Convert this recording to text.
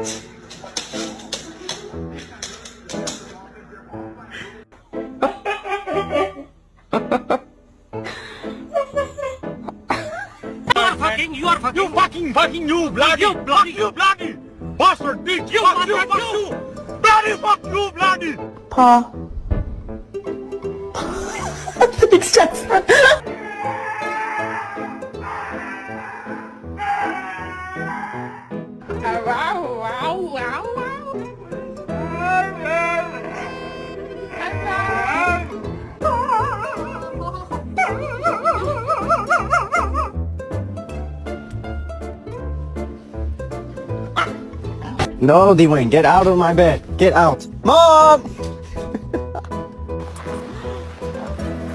You are fucking, you bloody bastard, bitch, fuck you, bloody. พอ Felix Jackson No, Dwayne, get out of my bed. Get out. Mom!